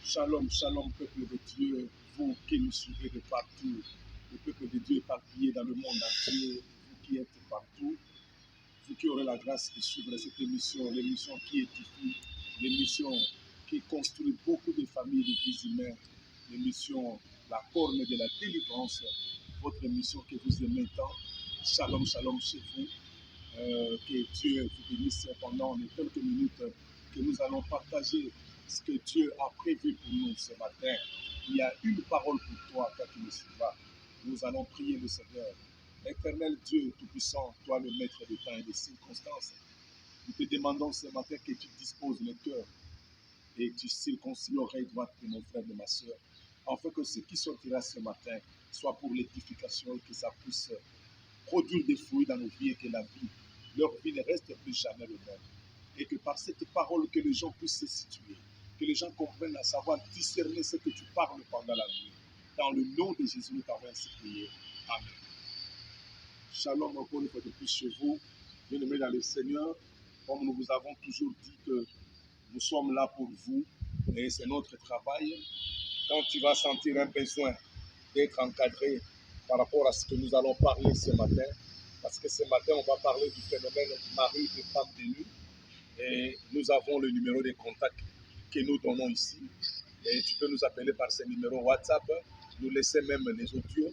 Shalom, shalom, peuple de Dieu, vous qui nous suivez de partout, le peuple de Dieu éparpillé dans le monde entier, vous qui êtes partout, vous qui aurez la grâce de suivre cette émission, l'émission qui édifie, l'émission qui construit beaucoup de familles de vies humaines, l'émission La corne de la délivrance, votre émission que vous aimez tant. Shalom, shalom chez vous. Que Dieu vous bénisse pendant les quelques minutes que nous allons partager ce que Dieu a prévu pour nous ce matin. Il y a une parole pour toi, toi qui me suivras. Nous allons prier le Seigneur. Éternel Dieu Tout-Puissant, toi le maître des temps et des circonstances, nous te demandons ce matin que tu disposes le cœur et tu circoncis l'oreille droite de mon frère et de ma soeur, afin que ce qui sortira ce matin soit pour l'édification et que ça puisse produire des fruits dans nos vies et que la vie, leur vie ne reste plus jamais le même. Et que par cette parole, que les gens puissent se situer, que les gens comprennent à savoir discerner ce que tu parles pendant la nuit. Dans le nom de Jésus, nous t'avons ainsi prié. Amen. Shalom encore une fois de plus chez vous, bien-aimés dans le Seigneur. Comme nous vous avons toujours dit que nous sommes là pour vous et c'est notre travail. Quand tu vas sentir un besoin d'être encadré par rapport à ce que nous allons parler ce matin, parce que ce matin, on va parler du phénomène mari et femme de nuit. Et nous avons le numéro de contact que nous donnons ici. Et tu peux nous appeler par ce numéro WhatsApp, nous laisser même les audios,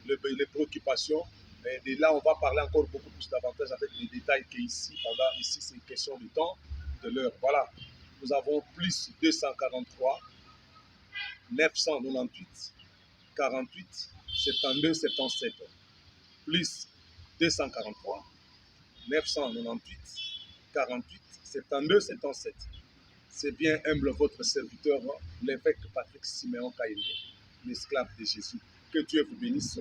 les préoccupations. Et de là, on va parler encore beaucoup plus davantage avec les détails qu'ici. Ici, c'est une question du temps, de l'heure. Voilà, nous avons plus 243 998 48 72 77 plus 243 998 48 72 77. C'est bien humble votre serviteur, l'évêque Patrick Siméon Kaïlé, l'esclave de Jésus. Que Dieu vous bénisse.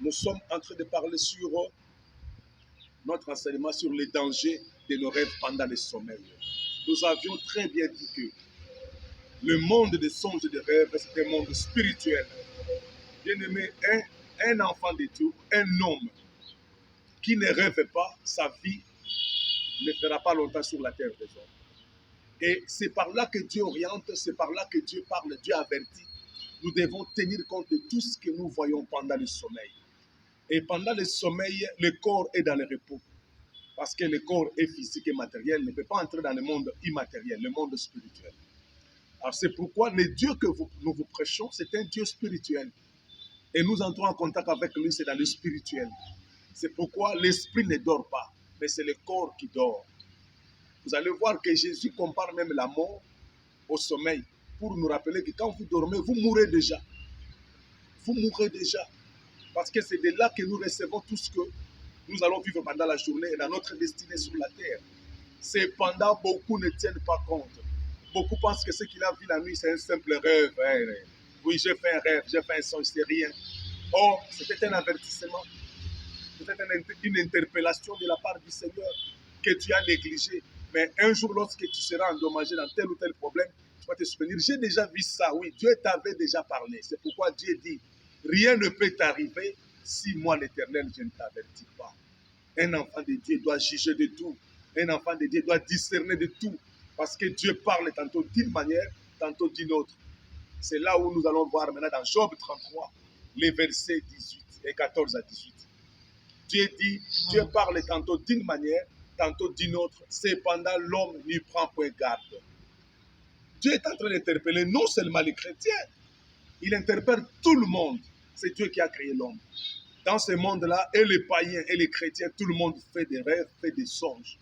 Nous sommes en train de parler sur notre enseignement sur les dangers de nos rêves pendant le sommeil. Nous avions très bien dit que le monde des songes et des rêves, c'est un monde spirituel. Bien-aimé, un enfant de Dieu, un homme qui ne rêve pas, sa vie ne fera pas longtemps sur la terre des hommes. Et c'est par là que Dieu oriente, c'est par là que Dieu parle, Dieu avertit. Nous devons tenir compte de tout ce que nous voyons pendant le sommeil. Et pendant le sommeil, le corps est dans le repos. Parce que le corps est physique et matériel, ne peut pas entrer dans le monde immatériel, le monde spirituel. Alors c'est pourquoi le Dieu que nous vous prêchons, c'est un Dieu spirituel. Et nous entrons en contact avec lui, c'est dans le spirituel. C'est pourquoi l'esprit ne dort pas, mais c'est le corps qui dort. Vous allez voir que Jésus compare même la mort au sommeil pour nous rappeler que quand vous dormez, vous mourrez déjà. Vous mourrez déjà. Parce que c'est de là que nous recevons tout ce que nous allons vivre pendant la journée et dans notre destinée sur la terre. Cependant, beaucoup ne tiennent pas compte. Beaucoup pensent que ce qu'il a vu la nuit, c'est un simple rêve. Oui, j'ai fait un rêve, j'ai fait un songe, c'est rien. Or, c'était un avertissement. C'était une interpellation de la part du Seigneur que tu as négligé. Mais un jour, lorsque tu seras endommagé dans tel ou tel problème, tu vas te souvenir. J'ai déjà vu ça, oui. Dieu t'avait déjà parlé. C'est pourquoi Dieu dit, rien ne peut t'arriver si moi, l'Éternel, je ne t'avertis pas. Un enfant de Dieu doit juger de tout. Un enfant de Dieu doit discerner de tout. Parce que Dieu parle tantôt d'une manière, tantôt d'une autre. C'est là où nous allons voir maintenant dans Job 33, les versets 18 et 14 à 18. Dieu dit, Dieu parle tantôt d'une manière, tantôt d'une autre. Cependant, l'homme n'y prend point garde. Dieu est en train d'interpeller non seulement les chrétiens, il interpelle tout le monde. C'est Dieu qui a créé l'homme. Dans ce monde-là, et les païens et les chrétiens, tout le monde fait des rêves, fait des songes.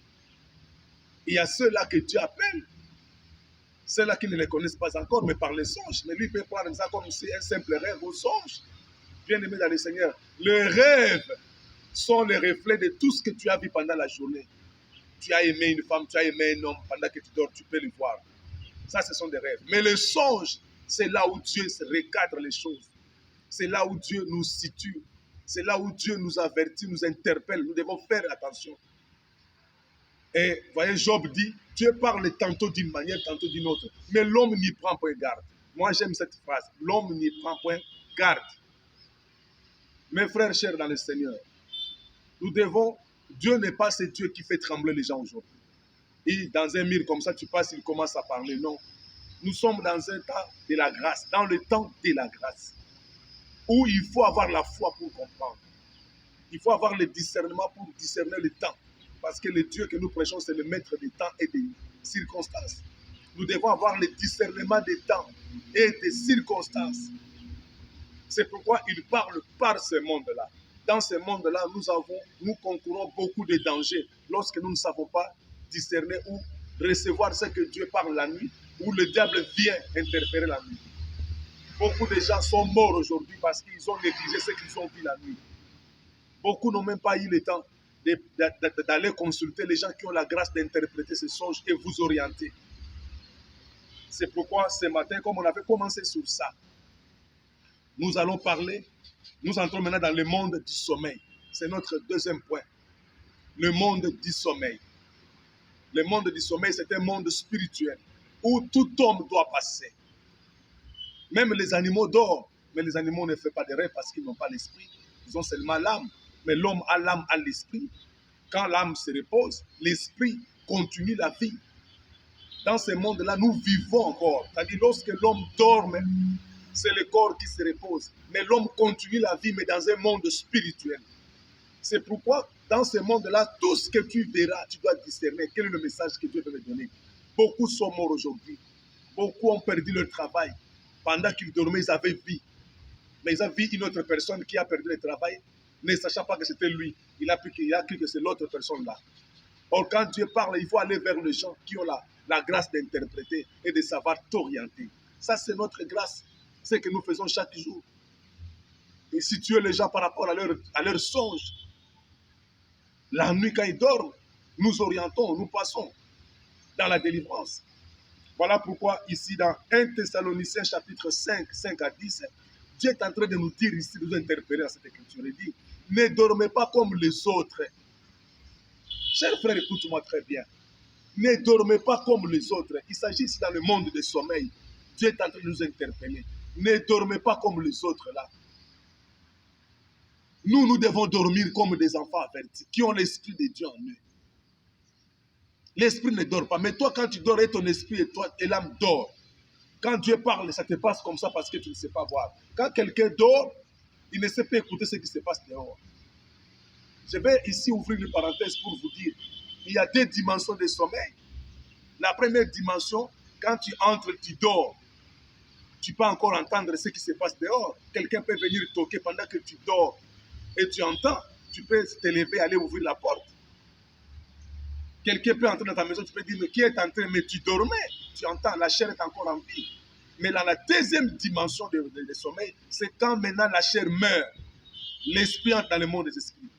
Il y a ceux-là que Dieu appelle, ceux-là qui ne les connaissent pas encore, mais par les songes. Mais lui peut prendre ça comme si un simple rêve ou songe. Bien-aimé dans le Seigneur, le rêve sont les reflets de tout ce que tu as vu pendant la journée. Tu as aimé une femme, tu as aimé un homme, pendant que tu dors, tu peux le voir. Ça, ce sont des rêves. Mais le songe, c'est là où Dieu recadre les choses. C'est là où Dieu nous situe. C'est là où Dieu nous avertit, nous interpelle. Nous devons faire attention. Et voyez, Job dit, Dieu parle tantôt d'une manière, tantôt d'une autre. Mais l'homme n'y prend point garde. Moi, j'aime cette phrase. L'homme n'y prend point garde. Mes frères chers dans le Seigneur, nous devons, Dieu n'est pas ce Dieu qui fait trembler les gens aujourd'hui. Et dans un mur comme ça, tu passes, il commence à parler. Non. Nous sommes dans un temps de la grâce, dans le temps de la grâce, où il faut avoir la foi pour comprendre. Il faut avoir le discernement pour discerner le temps. Parce que le Dieu que nous prêchons, c'est le maître des temps et des circonstances. Nous devons avoir le discernement des temps et des circonstances. C'est pourquoi il parle par ce monde-là. Dans ce monde-là, nous concourons beaucoup de dangers lorsque nous ne savons pas discerner ou recevoir ce que Dieu parle la nuit, ou le diable vient interférer la nuit. Beaucoup de gens sont morts aujourd'hui parce qu'ils ont négligé ce qu'ils ont vu la nuit. Beaucoup n'ont même pas eu le temps d'aller consulter les gens qui ont la grâce d'interpréter ces songes et vous orienter. C'est pourquoi ce matin, comme on avait commencé sur ça, nous allons parler, nous entrons maintenant dans le monde du sommeil. C'est notre deuxième point. Le monde du sommeil. Le monde du sommeil, c'est un monde spirituel où tout homme doit passer. Même les animaux dorment, mais les animaux ne font pas de rêve parce qu'ils n'ont pas l'esprit. Ils ont seulement l'âme. Mais l'homme a l'âme, a l'esprit. Quand l'âme se repose, l'esprit continue la vie. Dans ce monde-là, nous vivons encore. C'est-à-dire, lorsque l'homme dort, c'est le corps qui se repose. Mais l'homme continue la vie, mais dans un monde spirituel. C'est pourquoi, dans ce monde-là, tout ce que tu verras, tu dois discerner. Quel est le message que Dieu veut me donner? Beaucoup sont morts aujourd'hui. Beaucoup ont perdu leur travail. Pendant qu'ils dormaient, ils avaient vie. Mais ils ont vu une autre personne qui a perdu le travail, ne sachant pas que c'était lui. Il a cru que c'est l'autre personne-là. Or, quand Dieu parle, il faut aller vers les gens qui ont la grâce d'interpréter et de savoir t'orienter. Ça, c'est notre grâce. C'est ce que nous faisons chaque jour. Et situer les gens par rapport à leurs songes. La nuit, quand ils dorment, nous orientons, nous passons dans la délivrance. Voilà pourquoi ici, dans 1 Thessaloniciens chapitre 5, 5 à 10, Dieu est en train de nous dire ici, de nous interpeller dans cette écriture. Il dit, ne dormez pas comme les autres. Chers frères, écoute-moi très bien. Ne dormez pas comme les autres. Il s'agit ici dans le monde du sommeil. Dieu est en train de nous interpeller. Ne dormez pas comme les autres là. Nous devons dormir comme des enfants avertis, qui ont l'esprit de Dieu en eux. L'esprit ne dort pas. Mais toi, quand tu dors, et ton esprit et l'âme dort. Quand Dieu parle, ça te passe comme ça parce que tu ne sais pas voir. Quand quelqu'un dort, il ne sait pas écouter ce qui se passe dehors. Je vais ici ouvrir une parenthèse pour vous dire, il y a deux dimensions de sommeil. La première dimension, quand tu entres, tu dors. Tu peux encore entendre ce qui se passe dehors. Quelqu'un peut venir toquer pendant que tu dors et tu entends. Tu peux te lever, aller ouvrir la porte. Quelqu'un peut entrer dans ta maison, tu peux dire, mais qui est entré? Mais tu dormais, tu entends, la chair est encore en vie. Mais dans la deuxième dimension de sommeil, c'est quand maintenant la chair meurt. L'esprit entre dans le monde des esprits.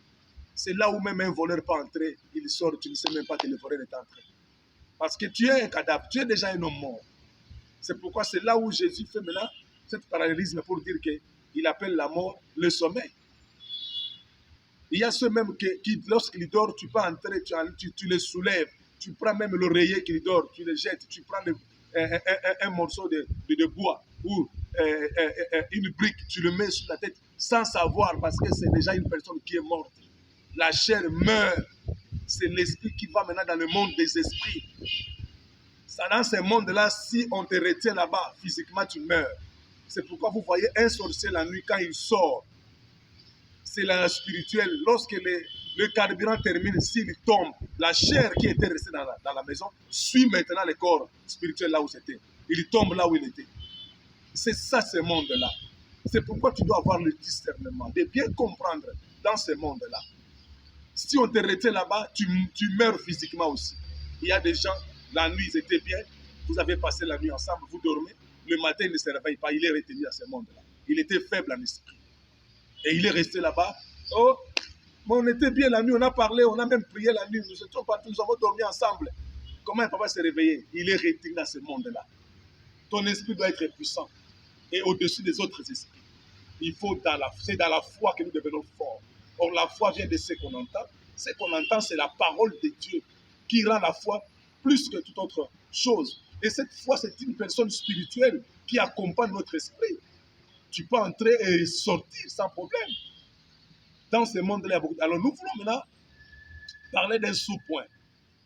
C'est là où même un voleur peut entrer, il sort, tu ne sais même pas que le voleur est entré. Parce que tu es un cadavre, tu es déjà un homme mort. C'est pourquoi c'est là où Jésus fait maintenant cet parallélisme pour dire qu'il appelle la mort le sommeil. Il y a ceux même qui lorsqu'ils dorment, tu peux entrer, tu les soulèves, tu prends même l'oreiller qu'il dort, tu le jettes, tu prends un morceau de bois ou une brique, tu le mets sur la tête sans savoir parce que c'est déjà une personne qui est morte. La chair meurt. C'est l'esprit qui va maintenant dans le monde des esprits. Ça, dans ce monde-là, si on te retient là-bas, physiquement, tu meurs. C'est pourquoi vous voyez un sorcier la nuit, quand il sort, c'est la spirituelle. Lorsque le carburant termine, s'il tombe, la chair qui était restée dans la maison suit maintenant le corps spirituel là où c'était. Il tombe là où il était. C'est ça, ce monde-là. C'est pourquoi tu dois avoir le discernement, de bien comprendre dans ce monde-là. Si on te retient là-bas, tu meurs physiquement aussi. Il y a des gens, la nuit, ils étaient bien, vous avez passé la nuit ensemble, vous dormez, le matin, il ne se réveille pas, il est retenu à ce monde-là. Il était faible en esprit. Et il est resté là-bas. Oh, mais on était bien la nuit, on a parlé, on a même prié la nuit, nous étions partis, nous avons dormi ensemble. Comment un papa s'est réveillé? Il est retenu dans ce monde-là. Ton esprit doit être puissant et au-dessus des autres esprits. C'est dans la foi que nous devenons forts. Or, la foi vient de ce qu'on entend. Ce qu'on entend, c'est la parole de Dieu qui rend la foi plus que toute autre chose. Et cette foi, c'est une personne spirituelle qui accompagne notre esprit. Tu peux entrer et sortir sans problème. Dans ce monde-là, il y a beaucoup. Alors, nous voulons maintenant parler d'un sous-point.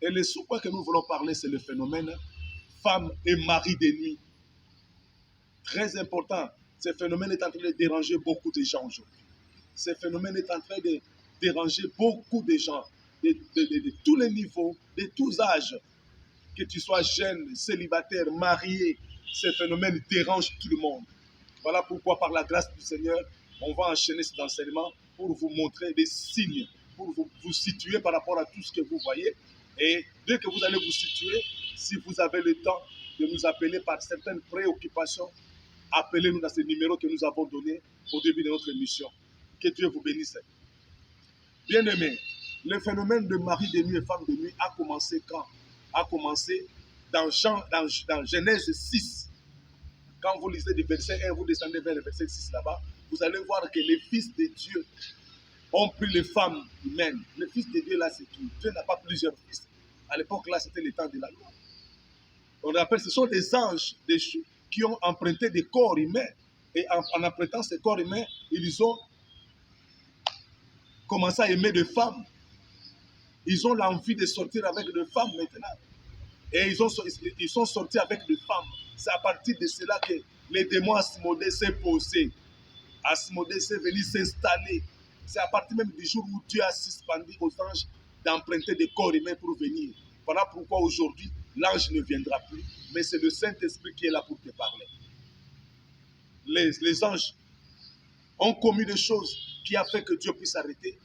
Et le sous-point que nous voulons parler, c'est le phénomène femme et mari de nuit. Très important. Ce phénomène est en train de déranger beaucoup de gens aujourd'hui. Ce phénomène est en train de déranger beaucoup de gens, de tous les niveaux, de tous âges. Que tu sois jeune, célibataire, marié, ce phénomène dérange tout le monde. Voilà pourquoi, par la grâce du Seigneur, on va enchaîner cet enseignement pour vous montrer des signes, pour vous situer par rapport à tout ce que vous voyez. Et dès que vous allez vous situer, si vous avez le temps de nous appeler par certaines préoccupations, appelez-nous dans ce numéro que nous avons donné au début de notre émission. Que Dieu vous bénisse. Bien-aimés, le phénomène de mari de nuit et femme de nuit a commencé quand? A commencé dans Genèse 6. Quand vous lisez du verset 1, vous descendez vers le verset 6 là-bas, vous allez voir que les fils de Dieu ont pris les femmes humaines. Le fils de Dieu là, c'est qui? Dieu n'a pas plusieurs fils. À l'époque là, c'était le temps de la loi. On rappelle, ce sont des anges qui ont emprunté des corps humains. Et en empruntant ces corps humains, ils ont commencé à aimer des femmes. Ils ont l'envie de sortir avec des femmes maintenant. Et ils sont sortis avec des femmes. C'est à partir de cela que les démons Asmodée s'est posé. Asmodée s'est venu s'installer. C'est à partir même du jour où Dieu a suspendu aux anges d'emprunter des corps humains pour venir. Voilà pourquoi aujourd'hui, l'ange ne viendra plus, mais c'est le Saint-Esprit qui est là pour te parler. Les anges ont commis des choses qui a fait que Dieu puisse arrêter,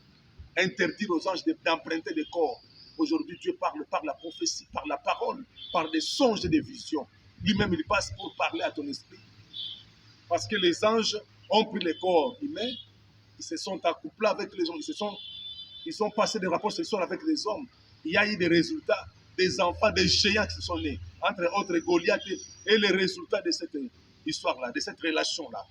interdire aux anges d'emprunter des corps. Aujourd'hui, Dieu parle par la prophétie, par la parole, par des songes et des visions. Lui-même, il passe pour parler à ton esprit. Parce que les anges ont pris les corps humains, ils se sont accouplés avec les hommes, ils sont passés des rapports sexuels avec les hommes. Il y a eu des résultats, des enfants, des géants qui se sont nés, entre autres Goliath, et les résultats de cette histoire-là, de cette relation-là.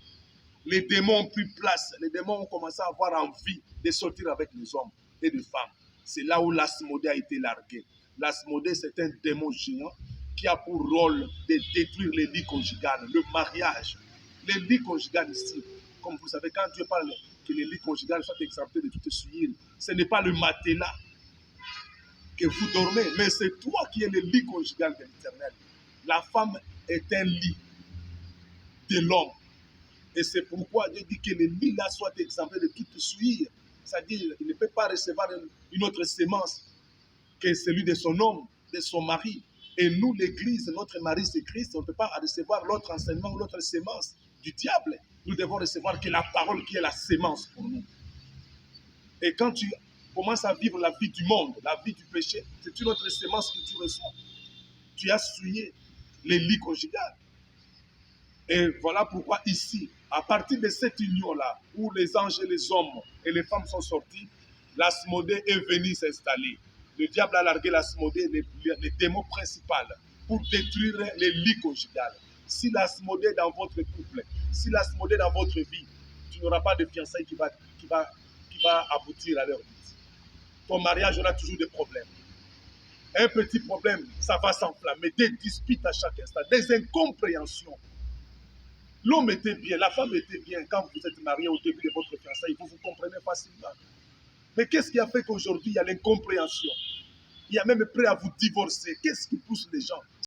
Les démons ont pris place, les démons ont commencé à avoir envie de sortir avec les hommes et les femmes. C'est là où l'Asmodée a été largué. L'Asmodée, c'est un démon géant qui a pour rôle de détruire les lits conjugales, le mariage. Les lits conjugales ici, comme vous savez, quand Dieu parle que les lits conjugales soient exemptés de toute souillure, ce n'est pas le matelas que vous dormez, mais c'est toi qui es le lit conjugal de l'Éternel. La femme est un lit de l'homme. Et c'est pourquoi Dieu dit que le lit là soit exempté de toute souillure. C'est-à-dire qu'il ne peut pas recevoir une autre sémence que celui de son homme, de son mari. Et nous, l'Église, notre mari, c'est Christ, on ne peut pas recevoir l'autre enseignement ou l'autre sémence du diable. Nous devons recevoir que la parole qui est la sémence pour nous. Et quand tu commences à vivre la vie du monde, la vie du péché, c'est une autre sémence que tu reçois. Tu as souillé les lits conjugales. Et voilà pourquoi ici, à partir de cette union-là, où les anges et les hommes et les femmes sont sortis, l'Asmodée est venu s'installer. Le diable a largué l'Asmodée, les démons principaux, pour détruire les lits conjugales. Si l'Asmodée est dans votre couple, si l'Asmodée est dans votre vie, tu n'auras pas de fiançailles qui va aboutir à leur vie. Ton mariage aura toujours des problèmes. Un petit problème, ça va s'enflammer. Des disputes à chaque instant, des incompréhensions. L'homme était bien, la femme était bien. Quand vous êtes marié au début de votre fiançailles, vous vous comprenez facilement. Mais qu'est-ce qui a fait qu'aujourd'hui, il y a l'incompréhension? Il y a même prêt à vous divorcer. Qu'est-ce qui pousse les gens?